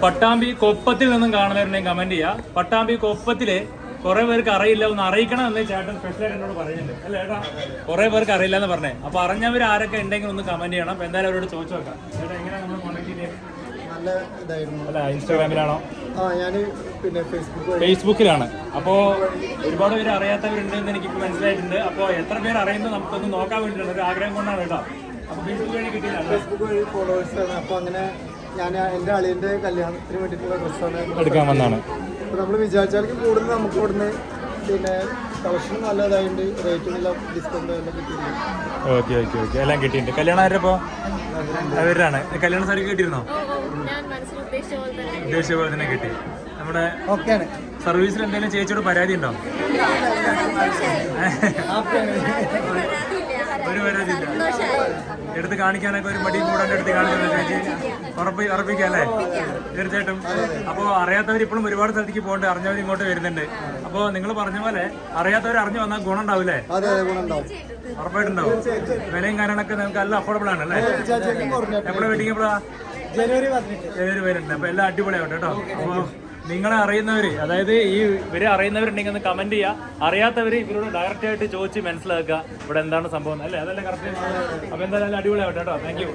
പട്ടാമ്പി കൊപ്പത്തിൽ നിന്നും കാണുന്നവരുണ്ടെങ്കിൽ കമന്റ് ചെയ്യുക. പട്ടാമ്പി കൊപ്പത്തില് കുറെ പേർക്ക് അറിയില്ല, ഒന്ന് അറിയിക്കണം എന്ന് ചേട്ടൻ സ്പെഷ്യലായിട്ട് എന്നോട് പറയുന്നുണ്ട് അല്ലേ ചേട്ടാ? കുറെ പേർക്ക് അറിയില്ല എന്ന് പറഞ്ഞേ. അപ്പൊ അറിഞ്ഞവർ ആരൊക്കെ ഉണ്ടെങ്കിൽ ഒന്ന് കമന്റ് ചെയ്യണം. അപ്പൊ എന്തായാലും അവരോട് ചോദിച്ചു നോക്കാം. ചേട്ടാ എങ്ങനെയാണ് നമ്മൾ കോൺടാക്ട് ചെയ്യുന്നത്? നല്ല ഇതായിരുന്നു. അല്ല ഇൻസ്റ്റാഗ്രാമിലാണോ? ഞാൻ പിന്നെ ഫേസ്ബുക്കിലാണ്. അപ്പോൾ ഒരുപാട് പേര് അറിയാത്തവരുണ്ടെന്ന് എനിക്കിപ്പോൾ മനസ്സിലായിട്ടുണ്ട്. അപ്പോൾ എത്ര പേര് അറിയുന്നത് നമുക്കൊന്ന് നോക്കാൻ വേണ്ടിയിട്ടുണ്ട്, ഒരു ആഗ്രഹം കൊണ്ടാണ് കേട്ടോ. അപ്പോൾ ഫേസ്ബുക്ക് വഴി കിട്ടിയതാണ്. ഫേസ്ബുക്ക് വഴി ഫോളോവേഴ്സാണ്. അപ്പോൾ അങ്ങനെ ഞാൻ എൻ്റെ അളിയൻ്റെ കല്യാണത്തിന് വേണ്ടിയിട്ടുള്ള ഡ്രസ്സാണ് എടുക്കാൻ വന്നതാണ്. അപ്പോൾ നമ്മൾ വിചാരിച്ചാലും കൂടുതൽ നമുക്ക് ഇവിടുന്ന് പിന്നെ കളക്ഷൻ നല്ലതായിട്ട് റേറ്റും എല്ലാം ഡിസ്കൗണ്ട് എല്ലാം കിട്ടിയിട്ടുണ്ട്. ഓക്കെ ഓക്കെ ഓക്കെ എല്ലാം കിട്ടിയിട്ടുണ്ട്. കല്യാണം ആരപ്പോൾ അവരാണ്? കല്യാണ സാരി കിട്ടിയിരുന്നോ? ഉദ്ദേശിച്ച പോലെ തന്നെ കിട്ടി. നമ്മുടെ ഓക്കെയാണ്. സർവീസിൽ എന്തെങ്കിലും ചേച്ചിയോട് പരാതി ഉണ്ടോ? ഒരു പരാതി ഇല്ല. എടുത്ത് കാണിക്കാനൊക്കെ ഒരു മടി കൂടാണ്ട് എടുത്ത് കാണിക്കുന്നത് ചേച്ചി ഉറപ്പിക്കാം അല്ലേ? തീർച്ചയായിട്ടും. അപ്പോൾ അറിയാത്തവർ ഇപ്പോഴും ഒരുപാട് സ്ഥലത്തേക്ക് പോകുന്നുണ്ട്, അറിഞ്ഞവർ ഇങ്ങോട്ട് വരുന്നുണ്ട്. അപ്പോൾ നിങ്ങൾ പറഞ്ഞ പോലെ അറിയാത്തവർ അറിഞ്ഞു വന്നാൽ ഗുണം ഉണ്ടാവില്ലേ? ഉറപ്പായിട്ടുണ്ടാവും. വിലയും കാര്യങ്ങളൊക്കെ നിങ്ങൾക്ക് നല്ല അഫോർഡബിൾ ആണ് അല്ലേ? എപ്പോഴാണ് വെഡിങ്? എപ്പോഴാ? ജനുവരി 18. അപ്പോൾ എല്ലാം അടിപൊളിയാവട്ടെ കേട്ടോ. അപ്പോൾ നിങ്ങളെ അറിയുന്നവര്, അതായത് ഈ ഇവരെ അറിയുന്നവരുണ്ടെങ്കിൽ ഒന്ന് കമന്റ് ചെയ്യുക. അറിയാത്തവര് ഇവരോട് ഡയറക്റ്റ് ആയിട്ട് ചോദിച്ച് മനസ്സിലാക്കുക ഇവിടെ എന്താണ് സംഭവം അല്ലേ? അതല്ലേ കറക്റ്റ്? അപ്പോൾ എന്തായാലും അടിപൊളിയാവട്ടെ കേട്ടോ. Thank you.